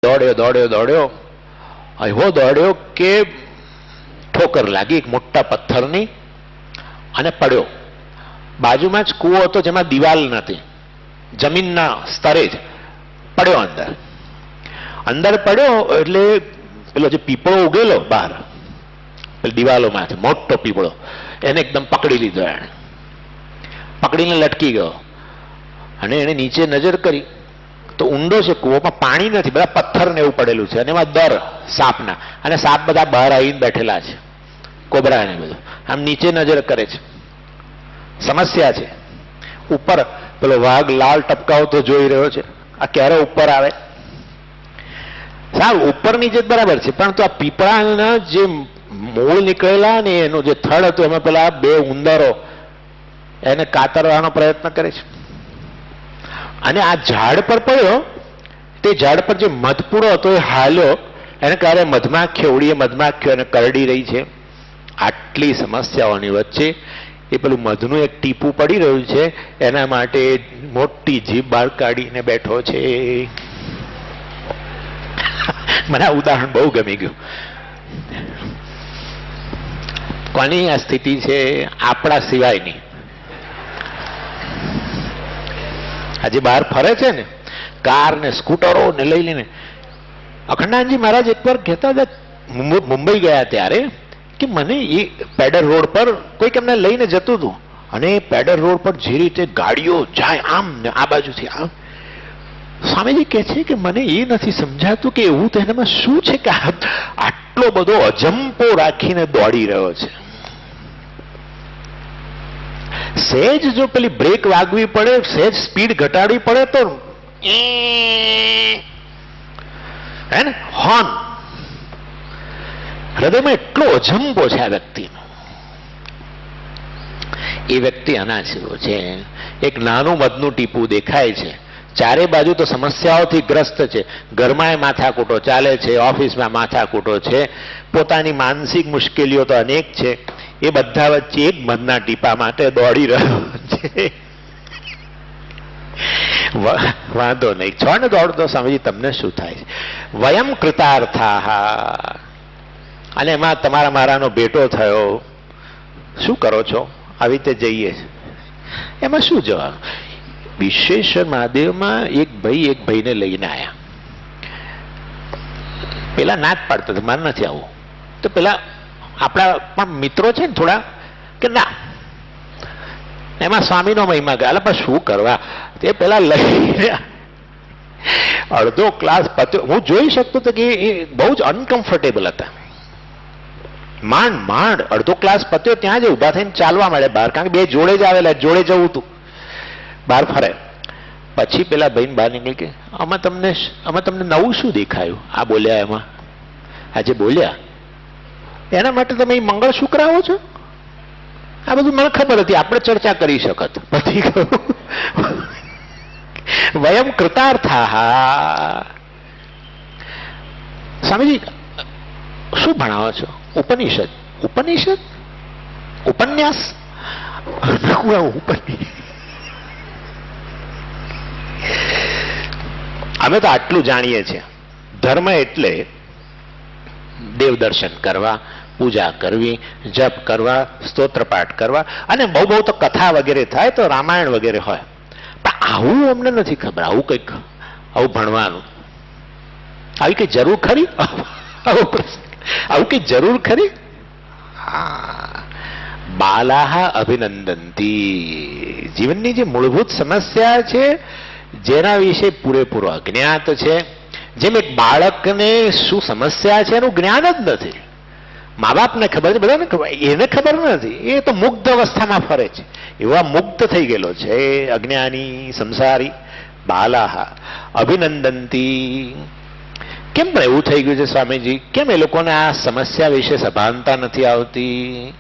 દોડ્યો દોડ્યો દોડ્યો, એવો દોડ્યો કે ઠોકર લાગી એક મોટા પથ્થરની અને પડ્યો. બાજુમાં જ કૂવો હતો જેમાં દિવાલ નથી, જમીનના સ્તરે જ પડ્યો. અંદર પડ્યો એટલે પેલો જે પીપળો ઉગેલો બહાર દિવાલોમાંથી, મોટો પીપળો, એને એકદમ પકડી લીધો. એને પકડીને લટકી ગયો અને એને નીચે નજર કરી તો ઊંડો છે કૂવોમાં, પાણી નથી, બધા પથ્થર ને એવું પડેલું છે અને એમાં દર સાપના, અને સાપ બધા બહાર આવીને બેઠેલા છે, કોબરા ને બધું. આમ નીચે નજર કરે છે. સમસ્યા છે. ઉપર પેલો વાઘ લાલ ટપકાવતો જોઈ રહ્યો છે, આ ક્યારે ઉપર આવે? સારું, ઉપરની જે બરાબર છે, પરંતુ આ પીપળાના જે મૂળ નીકળેલા ને એનું જે થડ હતું એમાં પેલા બે ઉંદરો એને કાતરવાનો પ્રયત્ન કરે છે. અને આ ઝાડ પર પડ્યો, તે ઝાડ પર જે મધપૂડો હતો એ હાલ્યો, એને કારણે મધમાખીઓ ઉડીએ, મધમાખીઓ એને કરડી રહી છે. આટલી સમસ્યાઓની વચ્ચે એ પેલું મધનું એક ટીપું પડી રહ્યું છે, એના માટે મોટી જીભ બહાર કાઢીને બેઠો છે. મને આ ઉદાહરણ બહુ ગમી ગયું. કોની આ સ્થિતિ છે? આપણા સિવાયની. આજે બહાર ફરે છે ને કાર ને સ્કૂટરો ને લઈ લઈને. અખંડાનંદજી મહારાજ એકવાર કહેતા હતા, મુંબઈ ગયા ત્યારે, કે મને એ પેડર રોડ પર કોઈક એમને લઈને જતું હતું, અને પેડર રોડ પર જે રીતે ગાડીઓ જાય આમ ને આ બાજુથી આમ, સ્વામીજી કહે છે કે મને એ નથી સમજાતું કે એવું તો એનામાં શું છે કે આટલો બધો અજંપો રાખીને દોડી રહ્યો છે. સહેજ જો પેલી બ્રેક વાગવી પડે, સહેજ સ્પીડ ઘટાડવી પડે તો હે ને હોર્ન. હૃદયમાં એટલો અજંપો છે આ વ્યક્તિનો. એ વ્યક્તિ અનાશીરો છે. એક નાનું મધનું ટીપું દેખાય છે, ચારે બાજુ તો સમસ્યાઓથી ગ્રસ્ત છે. ઘરમાં માથાકૂટો ચાલે છે, ઓફિસમાં માથાકૂટો છે, પોતાની માનસિક મુશ્કેલીઓ તો અનેક છે. એ બધા વચ્ચે એક મધના ટીપા માટે દોડી રહ્યો છે. વાંધો નહીં, છો ને દોડતો. સ્વામીજી તમને શું થાય છે? વયમ કૃતાર્થા. અને એમાં તમારા મારાનો ભેટો થયો, શું કરો છો? આવી રીતે જઈએ. એમાં શું જવાબ? વિશ્વેશ્વર મહાદેવમાં એક ભાઈને લઈને આવ્યા. પેલા ના જ પાડતો હતો, મારે નથી આવું. તો પેલા આપણા પણ મિત્રો છે ને થોડા, કે ના, એમાં સ્વામીનો મહિમા ગયા. પણ શું કરવા? તે પેલા લઈને અડધો ક્લાસ પત્યો. હું જોઈ શકતો હતો કે એ બહુ જ અનકમ્ફર્ટેબલ હતા. માંડ અડધો ક્લાસ પત્યો, ત્યાં જ ઉભા થઈને ચાલવા મળે બહાર, કારણ કે બે જોડે જ આવેલા, જોડે જવું હતું. બહાર ફરે. પછી પેલા ભાઈ બહાર નીકળી કે આમાં તમને નવું શું દેખાયું? આ બોલ્યા, એમાં આજે બોલ્યા એના માટે તમે મંગળ શુક્ર આવો છો? આ બધું મને ખબર હતી, આપણે ચર્ચા કરી શકત. પછી વયમ કૃતાર્થા. સ્વામીજી શું ભણાવો છો? ઉપનિષદ. ઉપનિષદ? ઉપન્યાસ? અમે તો આટલું જાણીએ છીએ. ધર્મ એટલે દેવ દર્શન કરવા, પૂજા કરવી, જપ કરવા, સ્તોત્ર પાઠ કરવા, અને બહુ તો કથા વગેરે થાય તો રામાયણ વગેરે હોય. પણ આવું અમને નથી ખબર. આવું કંઈક આવું ભણવાનું, આવી કઈ જરૂર ખરી? આવું કઈ જરૂર ખરી? બાલાહ અભિનંદંતી. જીવનની જે મૂળભૂત સમસ્યા છે, જેના વિશે પૂરેપૂરો અજ્ઞાત છે, જેમ એક બાળકને શું સમસ્યા છે એનું જ્ઞાન જ નથી. મા બાપને ખબર છે, બધાને ખબર, એને ખબર નથી. એ તો મુગ્ધ અવસ્થામાં ફરે છે. એવા મુગ્ધ થઈ ગયેલો છે અજ્ઞાની સંસારી. બાલાહ અભિનંદંતી. કેમ પણ એવું થઈ ગયું છે સ્વામીજી? કેમ એ લોકોને આ સમસ્યા વિશે સભાનતા નથી આવતી?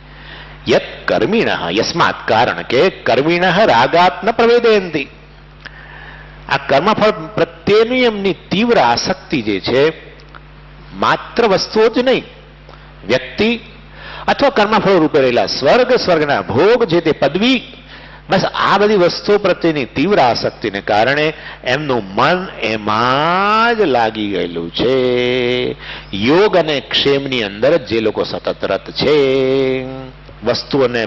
યત કર્મિણ, યસ્માત, કારણ કે કર્મિણ રાગાત ન પ્રવેદયંતી. આ કર્મફળ પ્રત્યેની એમની તીવ્ર આસક્તિ જે છે, માત્ર વસ્તુઓ જ નહીં, વ્યક્તિ અથવા કર્મફળ રૂપે રહેલા સ્વર્ગના ભોગ, જે તે પદવી, બસ આ બધી વસ્તુઓ પ્રત્યેની તીવ્ર આસક્તિને કારણે એમનું મન એમાં જ લાગી ગયેલું છે. યોગ અને ક્ષેમની અંદર જ જે લોકો સતત રત છે, વસ્તુઓને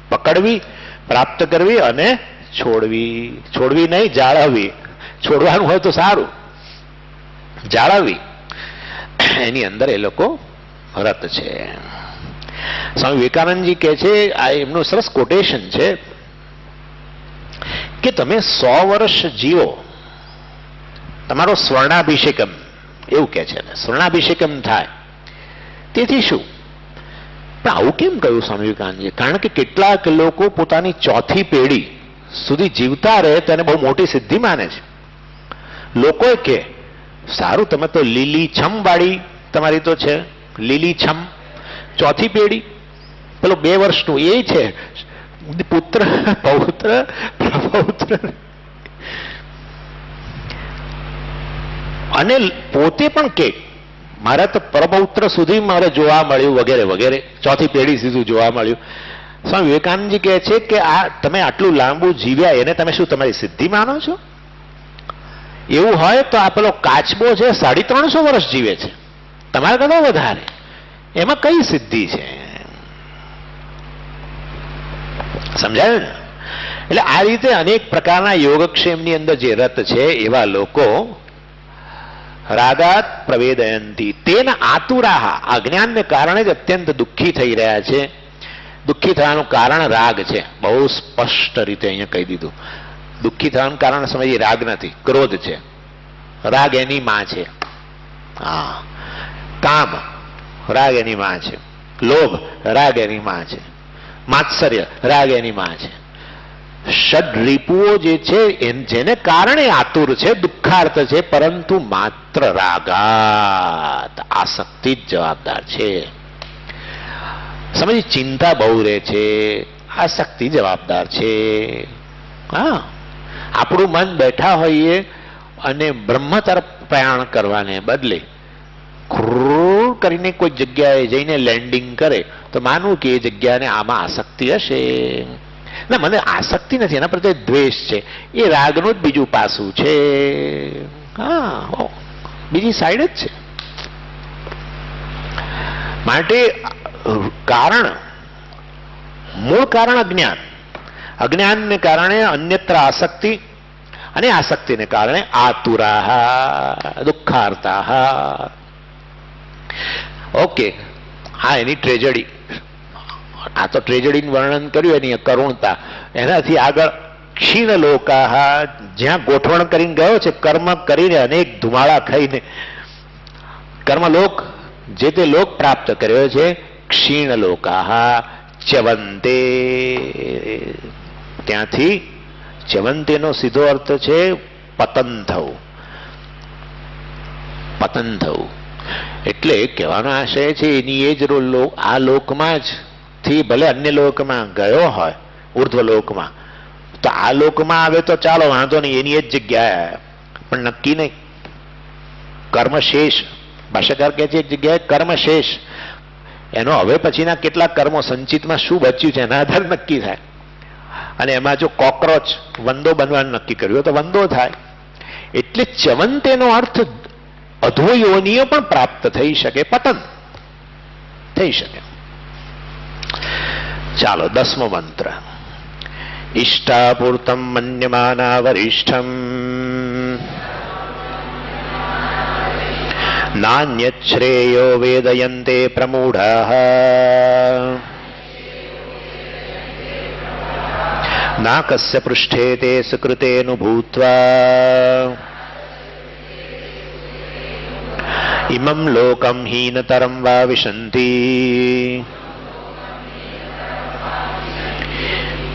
પકડવી, પ્રાપ્ત કરવી અને છોડવી. છોડવી નહીં, જાળવવી. છોડવાનું હોય તો સારું, જાળવવી, એની અંદર એ લોકો રત છે. સ્વામી વિવેકાનંદજી કહે છે, આ એમનું સરસ કોટેશન છે કે તમે 100 વર્ષ જીવો, તમારો સ્વર્ણાભિષેકમ, એવું કે છે, સ્વર્ણાભિષેકમ થાય. તેથી શું? પણ આવું કેમ કહ્યું સ્વામી વિવેકાનંદજી? કારણ કે કેટલાક લોકો પોતાની ચોથી પેઢી સુધી જીવતા રહે તેને બહુ મોટી સિદ્ધિ માને છે. લોકો કે સારું, તમે તો લીલી છમ વાળી તમારી તો છે, લીલી છમ ચોથી પેઢી, પેલો 2 વર્ષનું એ છે, પુત્ર પૌત્ર પ્રપૌત્ર, અને પોતે પણ કે મારે તો પરપૌત્ર સુધી મારે જોવા મળ્યું, વગેરે વગેરે, ચોથી પેઢી સુધી જોવા મળ્યું. સ્વામી વિવેકાનંદજી કહે છે કે આ તમે આટલું લાંબુ જીવ્યા એને તમે શું તમારી સિદ્ધિ માનો છો? એવું હોય તો આ પેલો કાચબો છે 350 વર્ષ જીવે છે, તમારે કરતા વધારે, એમાં કઈ સિદ્ધિ છે? સમજાયું ને? એટલે આ રીતે અનેક પ્રકારના યોગક્ષેમની અંદર જે રત છે એવા લોકો રાગાત પ્રવેદયંતી તેન આતુરાહ, અજ્ઞાનને કારણે જ અત્યંત દુઃખી થઈ રહ્યા છે. દુઃખી થવાનું કારણ રાગ છે, બહુ સ્પષ્ટ રીતે અહીંયા કહી દીધું. દુઃખી થવાનું કારણ સમજીએ, રાગ નથી, ક્રોધ છે. રાગ એની માં છે. હા, કામ રાગ એની માં છે, લોભ રાગ એની માં છે, માત્સર્ય રાગ એની માં છે. ષડ રીપુઓ જે છે જેને કારણે આતુર છે, દુઃખાર્થ છે, પરંતુ માત્ર રાગાત, આસક્તિ જ જવાબદાર છે. સમજી, ચિંતા બહુ રહે છે, આસક્તિ જવાબદાર છે. હા, આપણું મન બેઠા હોઈએ અને બ્રહ્મ તરફ પ્રયાણ કરવાને બદલે ક્રૂર કરીને કોઈ જગ્યાએ જઈને લેન્ડિંગ કરે તો માનવું કે એ જગ્યાને આમાં આસક્તિ હશે. ના, મને આસક્તિ નથી, એના પ્રત્યે દ્વેષ છે. એ રાગનું જ બીજું પાસું છે. હા, બીજી સાઈડ જ છે. માટે કારણ, મૂળ કારણ અજ્ઞાન, અજ્ઞાનને કારણે અન્યત્ર આસક્તિ, અને આસક્તિને કારણે આતુરાહ, દુઃખાર્તાહ. ઓકે, હા, એની ટ્રેજડી, આ તો ટ્રેજડીનું વર્ણન કર્યું, એની કરુણતા. એનાથી આગળ ક્ષીણ લોકાહ, જ્યાં ગોઠવણ કરીને ગયો છે, કર્મ કરીને અનેક ધુમાડા ખાઈને કર્મલોક, જે તે લોક પ્રાપ્ત કર્યો છે. ક્ષીણ લોકાહ ચ્યવંતે, ત્યાંથી ચ્યવંતેનો સીધો અર્થ છે પતન થવું. પતન થવું એટલે કહેવાનો આશય છે એની એ જ આ લોકમાં જ થી ભલે અન્ય લોકમાં ગયો હોય, ઉર્ધ્વ લોકમાં, તો આ લોકમાં આવે તો ચાલો વાંધો નહીં, એની એ જ જગ્યાએ, પણ નક્કી નહીં. કર્મશેષ, ભાષાકાર કહે છે એક જગ્યાએ કર્મશેષ, એનો હવે પછીના કેટલાક કર્મો સંચિતમાં શું બચ્યું છે એના આધાર નક્કી થાય. અને એમાં જો કોકરોચ વંદો બનવાનું નક્કી કર્યું તો વંદો થાય. એટલે ચ્યવંતેનો અર્થ અધોયોનીઓ પણ પ્રાપ્ત થઈ શકે, પતન થઈ શકે. ચાલો 10મો મંત્ર. ઇષ્ટાપૂર્તમ મન્યમાના વરિષ્ઠમ નાન્યત શ્રેયો વેદયન્તે પ્રમૂઢાઃ ના કસ્ય પૃષ્ઠે તે સુકૃતેનુ ભૂત્વા ઇમં લોકમ હીનતરમ વા વિશન્તિ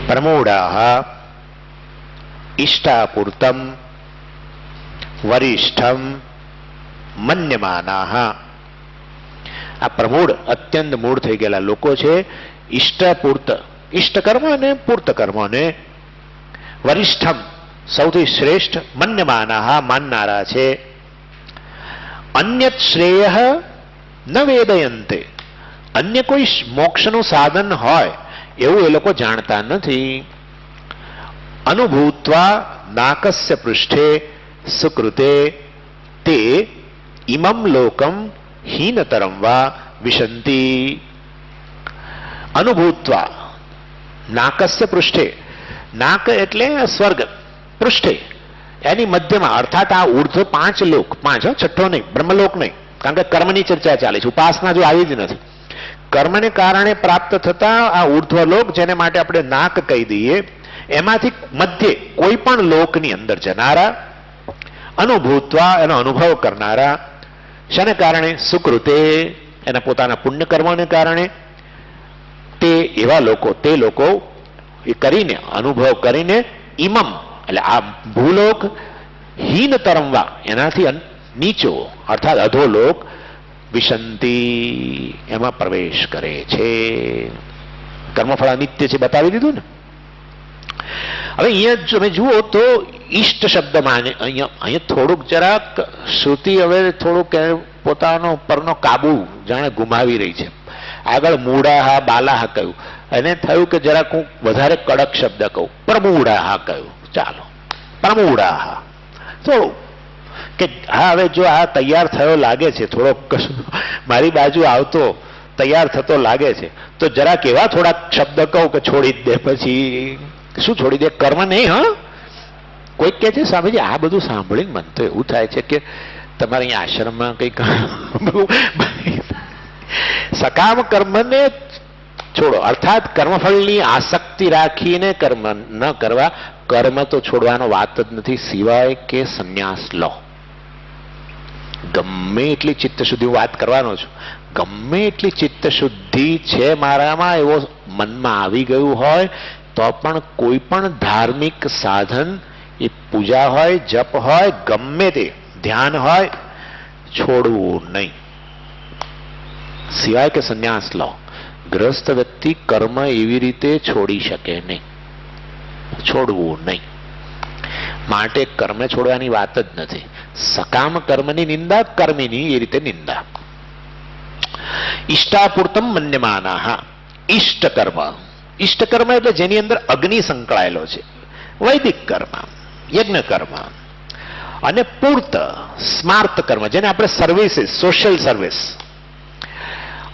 પ્રમૂઢાઃ ઇષ્ટાપૂર્તમ વરિષ્ઠમ મન્યમાનાઃ. આ પ્રમૂઢ, અત્યંત મૂળ થઈ ગયેલા લોકો છે. ઇષ્ટપૂર્ત, ઇષ્ટ કર્મ અને પૂર્ત કર્મોને, વરિષ્ઠમ સૌથી શ્રેષ્ઠ, મન્યમાનાઃ માનનારા છે. અન્યત શ્રેય ન વેદયંતે, અન્ય કોઈ મોક્ષનું સાધન હોય એવું એ લોકો જાણતા નથી. અનુભૂત્વા નાકસ્ય પૃષ્ઠે સુકૃતે તે ઇમમ લોકમ હીનતરમ વા વિશંતિ. અનુભૂત્વા નાકસ્ય પૃષ્ઠે, નાક એટલે સ્વર્ગ, પૃષ્ઠે એની મધ્યમાં, અર્થાત આ ઉર્ધ્વ 5 લોક, 5 છઠ્ઠો નહીં, બ્રહ્મલોક નહીં, કારણ કે કર્મની ચર્ચા ચાલે છે, ઉપાસના જો આવી જ નથી. કર્મને કારણે પ્રાપ્ત થતા આ ઉર્ધ્વલોક, જેને માટે આપણે નાક કહી દઈએ, એમાંથી મધ્ય કોઈ પણ લોકની અંદર જનારા, અનુભૂત્વા એનો અનુભવ કરનારા, શાને કારણે? સુકૃતે એના પોતાના પુણ્ય કર્મોને કારણે, તે એવા લોકો, તે લોકો એ કરીને, અનુભવ કરીને, ઇમમ એટલે આ ભૂલોક, હીન તરમવા એનાથી નીચો અર્થાત અધોલોક, વિશંતિ એમાં પ્રવેશ કરે છે. કર્મફળ અનિત્ય છે બતાવી દીધું ને. હવે અહીંયા તમે જુઓ તો ઈષ્ટ શબ્દમાં અહીંયા થોડુંક જરાક શ્રુતિ હવે થોડુંક પોતાનો પરનો કાબુ જાણે ગુમાવી રહી છે. આગળ મૂળાહા બાલાહા કહ્યું, એને થયું કે જરાક હું વધારે કડક શબ્દ કહું, પ્રમૂઢાહા કહ્યું. ચાલો પ્રમૂઢાહા થોડું કે હા, હવે જો આ તૈયાર થયો લાગે છે, થોડો મારી બાજુ આવતો તૈયાર થતો લાગે છે, તો જરાક એવા થોડાક શબ્દ કહું કે છોડી જ દે. પછી શું છોડી દે? કર્મ નહીં. હા, કોઈક કહે છે સ્વામીજી આ બધું સાંભળીને મન તો એવું થાય છે કે તમારે અહીંયા આશ્રમમાં કંઈક સકામ કર્મને છોડો, અર્થાત કર્મફળની આસક્તિ રાખીને કર્મ ન કરવા. કર્મ તો છોડવાનો વાત જ નથી, સિવાય કે સંન્યાસ લો. ગમે એટલી ચિત્ત શુદ્ધિ, હું વાત કરવાનો છું, ગમે એટલી ચિત્ત શુદ્ધિ છે મારામાં, એવો મનમાં આવી ગયું હોય તો પણ કોઈ પણ ધાર્મિક સાધન, એ પૂજા હોય, જપ હોય, ગમે તે ધ્યાન હોય, છોડવું નહીં, સિવાય કે સંન્યાસ લો. ગ્રસ્ત વ્યક્તિ કર્મ એવી રીતે છોડી શકે નહીં, છોડવું નહીં. માટે કર્મ છોડવાની વાત જ નથી. સકામ કર્મની નિંદા, કર્મીની એ રીતે નિંદા. ઈષ્ટાપૂર્તમ મન્યમાના, ઈષ્ટ કર્મ. ઈષ્ટ કર્મ એટલે જેની અંદર અગ્નિ સંકળાયેલો છે, વૈદિક કર્મ, યજ્ઞ કર્મ, અને પૂર્ત સ્માર્ત કર્મ, જેને આપણે સર્વિસીસ, સોશિયલ સર્વિસ.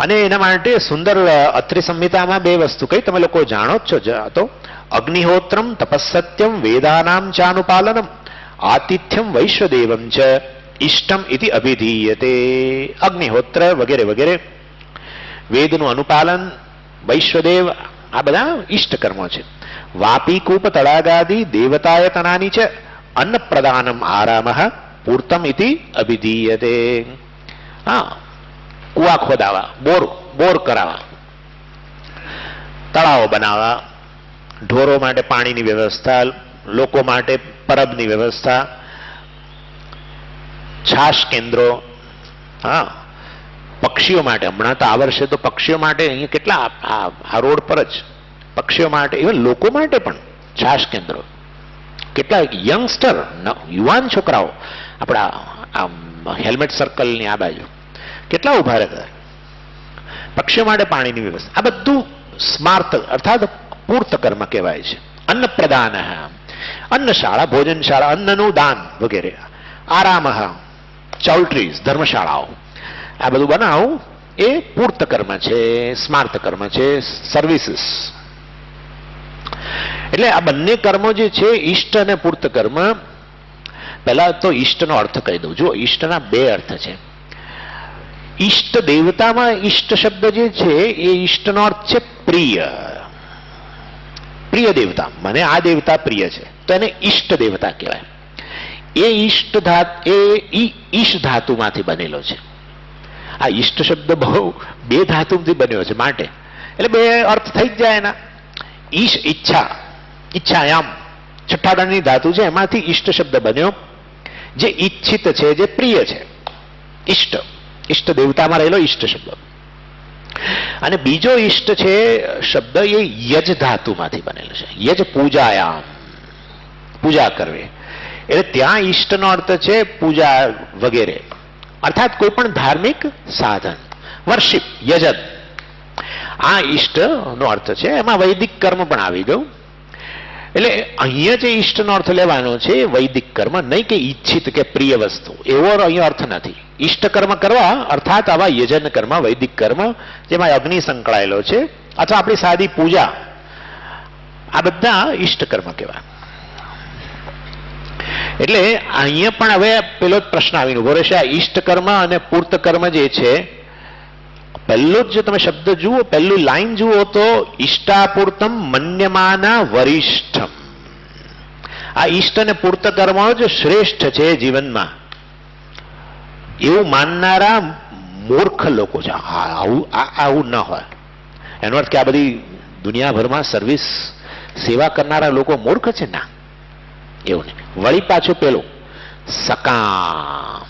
અને એના માટે સુંદર અત્રિ સંહિતામાં 2 વસ્તુ કઈ તમે લોકો જાણો જ છો. તો અગ્નિહોત્રમ તપસ્સત્યમ વેદાનામ ચાનુપાલનમ આતિથ્યમ વૈશ્વદેવમ ચ ઇષ્ટમ ઇતિ અભિધીયતે. અગ્નિહોત્ર વગેરે વગેરે, વેદનું અનુપાલન, વૈશ્વદેવ, આ બધા ઈષ્ટ કર્મો છે. વાપી કૂપ તળાગાદી દેવતાયતનાની છે અન્ન પ્રદાનમ આરામ પૂર્તમ ઇતિ અભિધીયતે. હા, કુવા ખોદાવા, બોર કરાવવા, તળાવો બનાવવા, ઢોરો માટે પાણીની વ્યવસ્થા, લોકો માટે પરબની વ્યવસ્થા, છાશ કેન્દ્રો, હા, પક્ષીઓ માટે. હમણાં તો આ વર્ષે તો પક્ષીઓ માટે અહીંયા કેટલા, આ રોડ પર જ પક્ષીઓ માટે, ઇવન લોકો માટે પણ છાશ કેન્દ્રો. કેટલા યંગસ્ટર, યુવાન છોકરાઓ આપણા હેલ્મેટ સર્કલની આ બાજુ કેટલા ઉભા રહેતા, પક્ષીઓ માટે પાણીની વ્યવસ્થા. આ બધું સ્માર્ત અર્થાત પૂર્ત કર્મ કહેવાય છે. અન્ન પ્રદાન, અન્નશાળા, ભોજનશાળા, અન્નનું દાન વગેરે. આરામ, ચોલ્ટ્રીઝ, ધર્મશાળાઓ, આ બધું બનાવું એ પૂર્ત કર્મ છે, સ્માર્ત કર્મ છે, સર્વિસીસ. એટલે આ બંને કર્મો જે છે, ઈષ્ટ અને પૂર્ત કર્મ. પહેલા તો ઈષ્ટનો અર્થ કહી દઉં. જો ઈષ્ટના 2 અર્થ છે. ઈષ્ટ દેવતામાં ઈષ્ટ શબ્દ જે છે એ ઈષ્ટનો અર્થ છે પ્રિય. પ્રિય દેવતા, મને આ દેવતા પ્રિય છે, તો એને ઈષ્ટ દેવતા કહેવાય. એ ઈષ્ટ ઈશ ધાતુમાંથી બનેલો છે. આ ઈષ્ટ શબ્દ બહુ 2 ધાતુથી બન્યો છે, માટે એટલે 2 અર્થ થઈ જ જાય એના. ઈશ ઈચ્છા, ઈચ્છાયામ છઠ્ઠા દળની ધાતુ છે, એમાંથી ઈષ્ટ શબ્દ બન્યો, જે ઈચ્છિત છે, જે પ્રિય છે. ઈષ્ટ, ઈષ્ટ દેવતામાં રહેલો ઈષ્ટ શબ્દ. અને બીજો ઈષ્ટ છે શબ્દ, એ યજ ધાતુમાંથી બનેલો છે. યજ પૂજાયામ, પૂજા કરવી. એટલે ત્યાં ઈષ્ટનો અર્થ છે પૂજા વગેરે, અર્થાત કોઈ પણ ધાર્મિક સાધન, વર્શિપ, યજન. આ ઈષ્ટ નો અર્થ છે. એમાં વૈદિક કર્મ પણ આવી ગયું. એટલે અહીંયા જે ઈષ્ટનો અર્થ લેવાનો છે વૈદિક કર્મ, નહીં કે ઈચ્છિત કે પ્રિય વસ્તુ, એવો અહીંયા અર્થ નથી. ઈષ્ટ કર્મ કરવા અર્થાત આવા યજન કર્મ, વૈદિક કર્મ જેમાં અગ્નિ સંકળાયેલો છે, અથવા આપણી સાદી પૂજા, આ બધા ઈષ્ટ કર્મ કહેવાય. એટલે અહીંયા પણ હવે પેલો જ પ્રશ્ન આવીને ઉભો રહેશે. આ ઈષ્ટ કર્મ અને પૂર્ત કર્મ જે છે, પહેલો જ જો તમે શબ્દ જુઓ, પહેલું લાઈન જુઓ તો ઈષ્ટાપૂર્તમ મન્યમાના વરિષ્ઠમ. આ ઈષ્ટ અને પૂર્ત કર્મ જ શ્રેષ્ઠ છે જીવનમાં એવું માનનારા મૂર્ખ લોકો છે. આવું ન હોય એનો અર્થ કે આ બધી દુનિયાભરમાં સર્વિસ સેવા કરનારા લોકો મૂર્ખ છે ના, એવું નહીં. વળી પાછું પેલું સકામ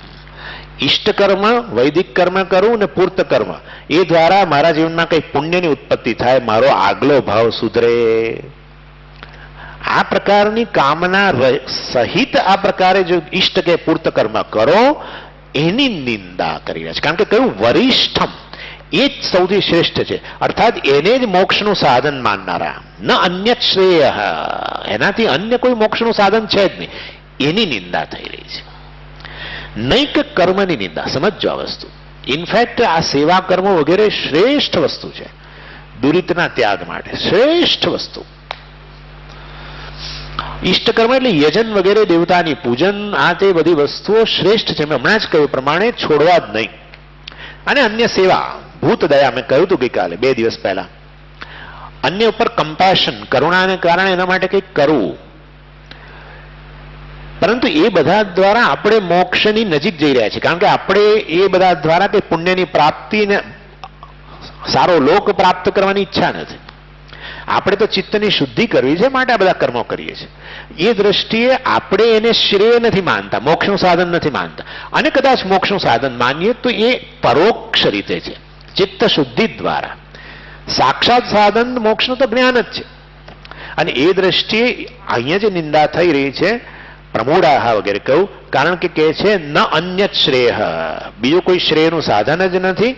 ઈષ્ટ કર્મ, વૈદિક કર્મ કરું ને પૂર્ત કર્મ, એ દ્વારા મારા જીવનમાં કઈ પુણ્યની ઉત્પત્તિ થાય, મારો આગલો ભાવ સુધરે, આ પ્રકારની કામના સહિત આ પ્રકારે જો ઈષ્ટ કે પૂર્ત કર્મ કરો એની નિંદા કરી રહ્યા છે. કારણ કે કયું વરિષ્ઠમ, એ જ સૌથી શ્રેષ્ઠ છે, અર્થાત એને જ મોક્ષનું સાધન માનનારા, ન અન્ય શ્રેય, એનાથી અન્ય કોઈ મોક્ષનું સાધન છે જ નહીં, એની નિંદા થઈ રહી છે. નહીં કે કર્મની નિંદા. સમજો આ વસ્તુ. ઇનફેક્ટ આ સેવા કર્મ વગેરે શ્રેષ્ઠ વસ્તુ છે દુરિતના ત્યાગ માટે, શ્રેષ્ઠ વસ્તુ. ઈષ્ટકર્મ એટલે યજન વગેરે, દેવતાની પૂજન, આ તે બધી વસ્તુઓ શ્રેષ્ઠ છે. મેં હમણાં જ કહ્યું પ્રમાણે છોડવા જ નહીં. અને અન્ય સેવા, ભૂત દયા, મેં કહ્યું હતું ગઈકાલે 2 દિવસ પહેલા, અન્ય ઉપર કમ્પેશન, કરુણાને કારણે એના માટે કંઈક કરવું. પરંતુ એ બધા દ્વારા આપણે મોક્ષની નજીક જઈ રહ્યા છીએ. કારણ કે આપણે એ બધા દ્વારા કંઈ પુણ્યની પ્રાપ્તિને, સારો લોક પ્રાપ્ત કરવાની ઈચ્છા નથી. આપણે તો ચિત્તની શુદ્ધિ કરવી છે, માટે આ બધા કર્મો કરીએ છીએ. એ દ્રષ્ટિએ આપણે એને શ્રેય નથી માનતા, મોક્ષનું સાધન નથી માનતા. અને કદાચ મોક્ષનું સાધન માનીએ તો એ પરોક્ષ રીતે છે, ચિત્ત શુદ્ધિ દ્વારા. સાક્ષાત સાધન મોક્ષનું તો જ્ઞાન જ છે. અને એ દ્રષ્ટિએ અહીંયા જે નિંદા થઈ રહી છે પ્રમોડાહ વગેરે કહું, કારણ કે કહે છે ન અન્ય શ્રેય, બીજું કોઈ શ્રેયનું સાધન જ નથી.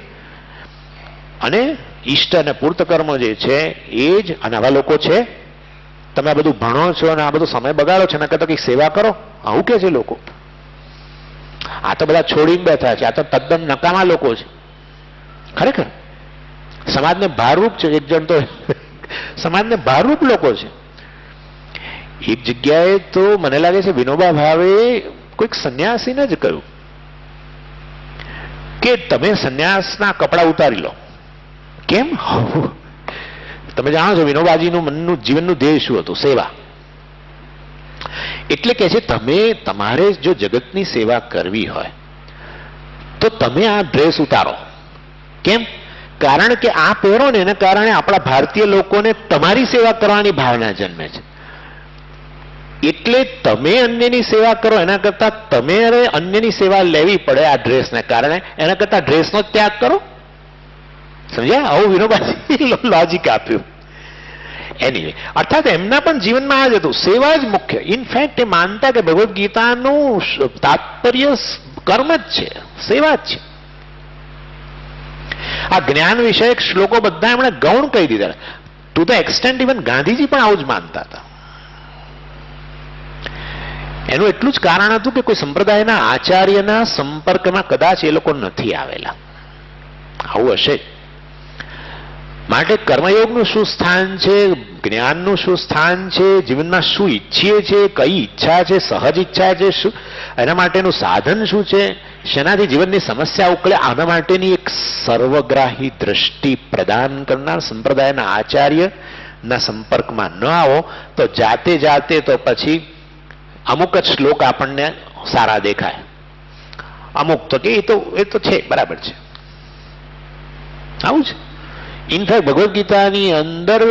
અને ઈષ્ટ અને પૂર્ત કર્મ જે છે એ જ. અને આવા લોકો છે, તમે આ બધું ભણો છો અને આ બધો સમય બગાડો છો, એના કરતા કંઈક સેવા કરો, આવું કે છે લોકો. આ તો બધા છોડીને બેઠા છે, આ તો તદ્દન નકામા લોકો છે ખરેખર. સમાજને ભારરૂપ છે. એક જણ તો સમાજને ભારરૂપ લોકો છે. એક જગ્યાએ તો મને લાગે છે વિનોબા ભાવે કોઈક સંન્યાસીને જ કહ્યું કે તમે સંન્યાસના કપડા ઉતારી લો. કેમ? તમે જાણો છો વિનોબાજીનું મનનું જીવનનું ધ્યેય શું હતું? સેવા. એટલે કે છે તમે, તમારે જો જગતની સેવા કરવી હોય તો તમે આ ડ્રેસ ઉતારો. કેમ? કારણ કે આ પહેરો ને એના કારણે આપણા ભારતીય લોકોને તમારી સેવા કરવાની ભાવના જન્મે છે. એટલે તમે અન્યની સેવા કરો એના કરતા તમારે અન્યની સેવા લેવી પડે આ ડ્રેસને કારણે, એના કરતા ડ્રેસનો ત્યાગ કરો. સમજ્યા? આવું વિનોબાજી લોજિક આપ્યું. એનીવે, અર્થાત એમના પણ જીવનમાં આ જ હતું, સેવા જ મુખ્ય. ઇનફેક્ટ એ માનતા કે ભગવદ્ ગીતાનું તાત્પર્ય કર્મ જ છે, સેવા જ છે. આ જ્ઞાન વિષયક શ્લોકો બધા એમણે ગૌણ કહી દીધા. To the extent even Gandhiji પણ આવું જ માનતા હતા. એનું એટલું જ કારણ હતું કે કોઈ સંપ્રદાયના આચાર્યના સંપર્કમાં કદાચ એ લોકો નથી આવેલા, આવું હશે. માટે કર્મયોગનું શું સ્થાન છે, જ્ઞાનનું શું સ્થાન છે, જીવનમાં શું ઈચ્છીએ છીએ, કઈ ઈચ્છા છે, સહજ ઈચ્છા છે, શું એના માટેનું સાધન શું છે, શેનાથી જીવનની સમસ્યા ઉકળે, આના માટેની એક સર્વગ્રાહી દ્રષ્ટિ પ્રદાન કરનાર સંપ્રદાયના આચાર્યના સંપર્કમાં ન આવો તો જાતે જાતે તો પછી અમુક જ શ્લોક આપણને સારા દેખાય, અમુક તો કે એ તો છે બરાબર છે, આવું છે. ઇનફેક્ટ ભગવદ્ ગીતાની અંદર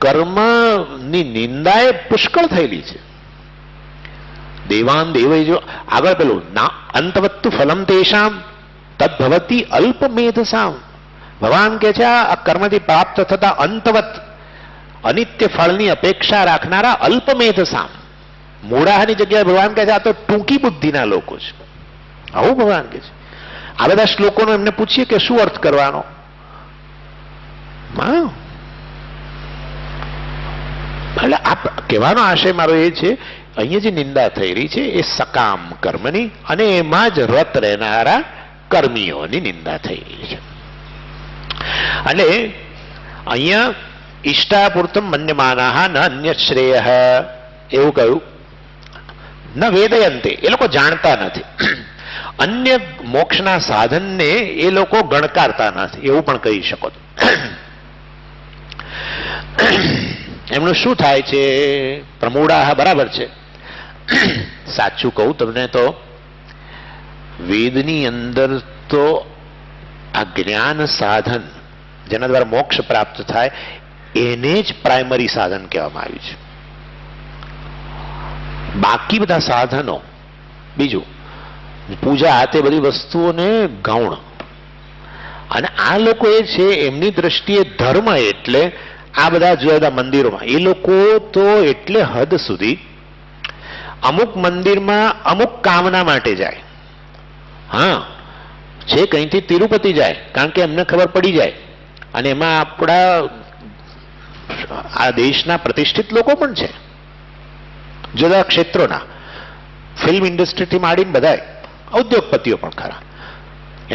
કર્મની નિંદા એ પુષ્કળ થયેલી છે. દેવાન દેવ, જો આગળ પેલું ના અંતવત્તુ ફલમ તેષામ તદ્ભવતી અલ્પમેધસામ, ભગવાન કે છે આ કર્મથી પ્રાપ્ત થતા અંતવત અનિત્ય ફળની અપેક્ષા રાખનારા અલ્પમેધસામ, મૂળાની જગ્યાએ ભગવાન કહે છે આ તો ટૂંકી બુદ્ધિના લોકો છે, આવું ભગવાન કહે છે. આ બધા શ્લોકોનો એમને પૂછીએ કે શું અર્થ કરવાનો, એટલે આ કહેવાનો આશય મારો એ છે, અહીંયા જે નિંદા થઈ રહી છે એ સકામ કર્મની અને એમાં જ રત રહેનારા કર્મીઓની નિંદા થઈ રહી છે. એટલે અહીંયા ઈષ્ટાપૂર્તમ મન્યમાનાહ ન અન્ય શ્રેય એવું કહ્યું. ન વેદયંતે, એ લોકો જાણતા નથી. અન્ય મોક્ષના સાધનને એ લોકો ગણકારતા નથી, એવું પણ કહી શકો. એમનું શું થાય છે? પ્રમૂઢાહ બરાબર છે. સાચું કહું તમને તો વેદની અંદર તો આ જ્ઞાન સાધન જેના દ્વારા મોક્ષ પ્રાપ્ત થાય એને જ પ્રાઇમરી સાધન કહેવામાં આવ્યું છે. બાકી બધા સાધનો, બીજું પૂજા આ તે બધી વસ્તુઓને ગૌણ. અને આ લોકો એ છે એમની દ્રષ્ટિએ ધર્મ એટલે આ બધા જુદા જુદા મંદિરોમાં એ લોકો તો એટલે હદ સુધી અમુક મંદિરમાં અમુક કામના માટે જાય. હા, છે કંઈથી તિરુપતિ જાય કારણ કે એમને ખબર પડી જાય. અને એમાં આપણા આ દેશના પ્રતિષ્ઠિત લોકો પણ છે, જુદા ક્ષેત્રોના, ફિલ્મ ઇન્ડસ્ટ્રીથી માંડીને બધા ઉદ્યોગપતિઓ પણ ખરા.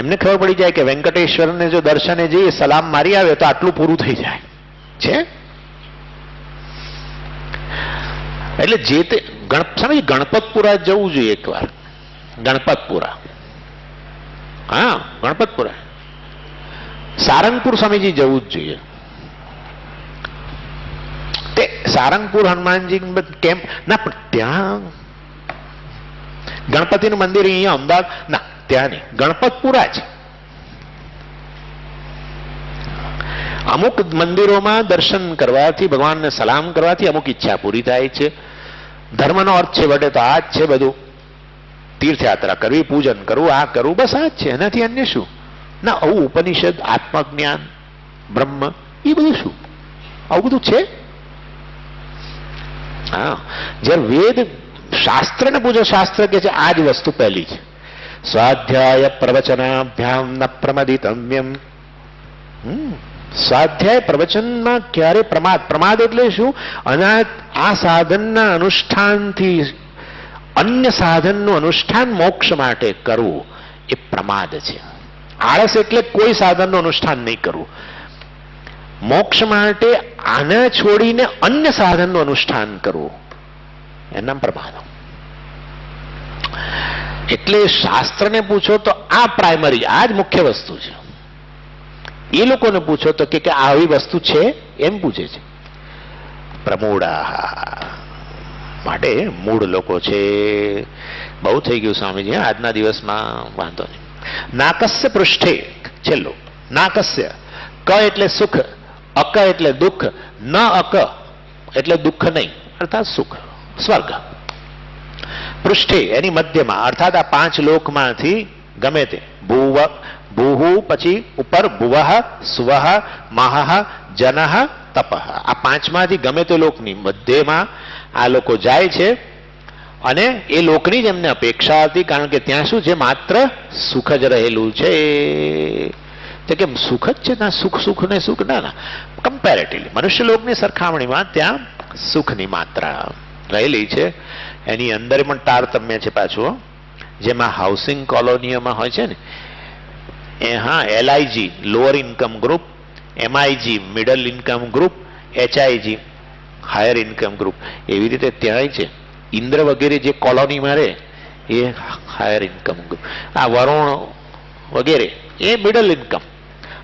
એમને ખબર પડી જાય કે વેંકટેશ્વરને જો દર્શને જઈએ, સલામ મારી આવે તો આટલું પૂરું થઈ જાય છે. એટલે જે તે ગણપતપુરા જવું જોઈએ એકવાર. ગણપતપુરા, હા ગણપતપુરા, સારંગપુર સ્વામીજી જવું જ જોઈએ. તે સારંગપુર હનુમાનજી કેમ ના, પણ ત્યાં ગણપતિનું મંદિર અહીંયા અમદાવાદ ના, ત્યાં નહીં, ગણપતપુરા છે. અમુક મંદિરોમાં દર્શન કરવાથી, ભગવાનને સલામ કરવાથી અમુક ઈચ્છા પૂરી થાય છે. ધર્મનો અર્થ છે વડે તો આ જ છે બધું. તીર્થયાત્રા કરવી, પૂજન કરવું, આ કરવું, બસ આ જ છે. એનાથી અન્ય શું? ના, આવું ઉપનિષદ, આત્મજ્ઞાન, બ્રહ્મ, એ બધું શું? આવું બધું છે? હા, જ્યારે વેદ શાસ્ત્રને પૂછો, શાસ્ત્ર કે છે આ જ વસ્તુ પહેલી છે. સ્વાધ્યાય પ્રવચનાભ્યામ ન પ્રમદિતવ્યમ. સ્વાધ્યાય પ્રવચનમાં ક્યારે પ્રમાદ? પ્રમાદ એટલે શું? અને આ સાધનના અનુષ્ઠાનથી અન્ય સાધનનું અનુષ્ઠાન મોક્ષ માટે કરવું એ પ્રમાદ છે. આળસ એટલે કોઈ સાધનનું અનુષ્ઠાન નહીં કરવું. મોક્ષ માટે આને છોડીને અન્ય સાધનનું અનુષ્ઠાન કરવું એના પ્રમાદ. એટલે શાસ્ત્રને પૂછો તો આ પ્રાઇમરી, આ જ મુખ્ય વસ્તુ છે. એ લોકોને પૂછો તો કે આવી વસ્તુ છે એમ પૂછે છે. પ્રમૂઢા માટે મૂળ લોકો છે. બહુ થઈ ગયું સ્વામીજી આજના દિવસમાં, વાંધો નહીં. નાકસ્ય પૃષ્ઠે, છેલ્લો નાકસ્ય, ક એટલે સુખ, અક એટલે દુઃખ, ન અક એટલે દુઃખ નહીં અર્થાત સુખ, સ્વર્ગ. પૃષ્ઠે એની મધ્યમાં, અર્થાત આ પાંચ લોકમાંથી ગમે તે, ભૂવ ભૂહુ પછી ઉપર ભુવઃ સુવઃ મહઃ જનઃ તપઃ, આ પાંચમાંથી ગમે તે લોકની મધ્યમાં આ લોકો જાય છે. અને એ લોકની જ એમને અપેક્ષા હતી, કારણ કે ત્યાં શું છે? માત્ર સુખ જ રહેલું છે. તો કેમ સુખ જ છે? ના, સુખ સુખ ને સુખ ના, ના, કમ્પેરેટિવલી મનુષ્ય લોકની સરખામણીમાં ત્યાં સુખની માત્રા રહેલી છે. એની અંદર પણ તારતમ્ય છે પાછું, જેમાં હાઉસિંગ કોલોનીઓમાં હોય છે ને એ, હા, LIG lower income group, MIG middle income group, HIG higher income group, એવી રીતે ત્યાં છે. ઇન્દ્ર વગેરે જે કોલોનીમાં રહે એ હાયર ઇન્કમ ગ્રુપ, આ વરુણ વગેરે એ મિડલ ઇન્કમ,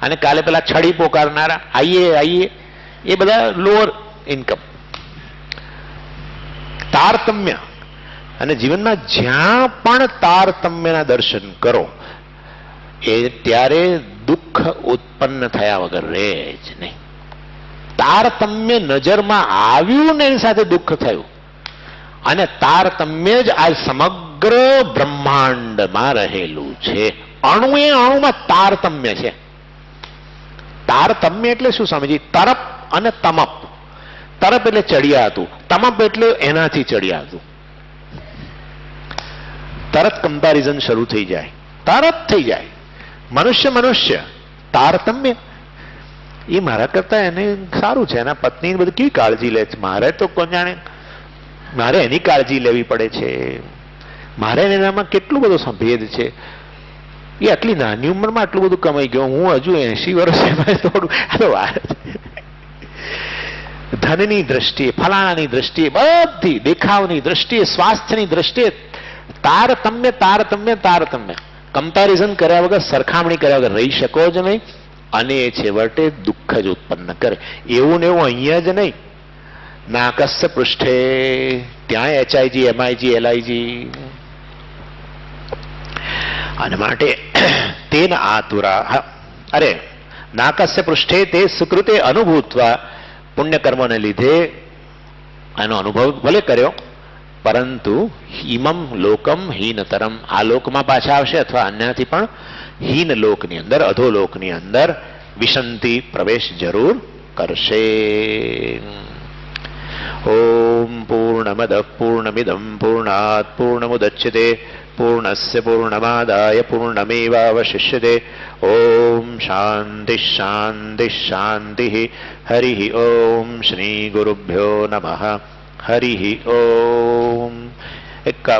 અને કાલે પેલા છડી પોકારનારા આઈએ એ બધા લોઅર ઇન્કમ. તારતમ્ય. અને જીવનમાં જ્યાં પણ તારતમ્યના દર્શન કરો એ ત્યારે દુઃખ ઉત્પન્ન થયા વગર રહે જ નહીં. તારતમ્ય નજરમાં આવ્યું ને એની સાથે દુઃખ થયું. અને તારતમ્ય જ આ સમગ્ર બ્રહ્માંડમાં રહેલું છે. અણુએ અણુમાં તારતમ્ય છે. તારતમ્ય એટલે શું સ્વામીજી? તરપ અને તમપ. તરપ એટલે ચડિયાતું, તમપ એટલે એનાથી ચડિયાતું. તરત કમ્પેરિઝન શરૂ થઈ જાય, તરત થઈ જાય. મનુષ્ય તારતમ્ય. એ મારા કરતા એને સારું છે, એના પત્ની બધી કેવી કાળજી લે છે, મારે તો કોણ જાણે, મારે એની કાળજી લેવી પડે છે, મારે એનામાં કેટલું બધો સંભેદ છે, એ આટલી નાની ઉંમરમાં આટલું બધું કમાઈ ગયો, હું હજુ 80 વર્ષ થોડું ધનની દ્રષ્ટિએ, ફલાણાની દ્રષ્ટિએ, બધી દેખાવની દ્રષ્ટિએ, સ્વાસ્થ્યની દ્રષ્ટિએ તારતમ્ય તારતમ્ય તારતમ્ય, કમ્પેરિઝન કર્યા વગર, સરખામણી કર્યા વગર રહી શકો જ નહીં, અને એ છેવટે દુઃખ જ ઉત્પન્ન કરે. એવું ને એવું અહીંયા જ નહીં, નાકસ્ય પૃષ્ઠે ત્યાં HIG MIG LIG. અને માટે તેન આતુરા, અરે નાકસ્ય પૃષ્ઠે તે સુકૃતે અનુભૂતવા, પુણ્યકર્મોને લીધે એનો અનુભવ ભલે કર્યો, પરંતુ હિમમ લોકમ હીનતરમ, આ લોકમાં પાછા આવશે અથવા અન્યથી પણ હીન લોકની અંદર, અધોલોકની અંદર વિશંતિ પ્રવેશ જરૂર કરશે. ઓમ પૂર્ણમદ પૂર્ણમિદમ પૂર્ણાત પૂર્ણમુદચ્યતે પૂર્ણસ્ય પૂર્ણમાદાય પૂર્ણમેવાવશિષ્યતે. ઓમ શાંતિ શાંતિ શાંતિ. હરિ ઓમ શ્રી ગુરુભ્યો નમઃ. હરિ ઓમ. એક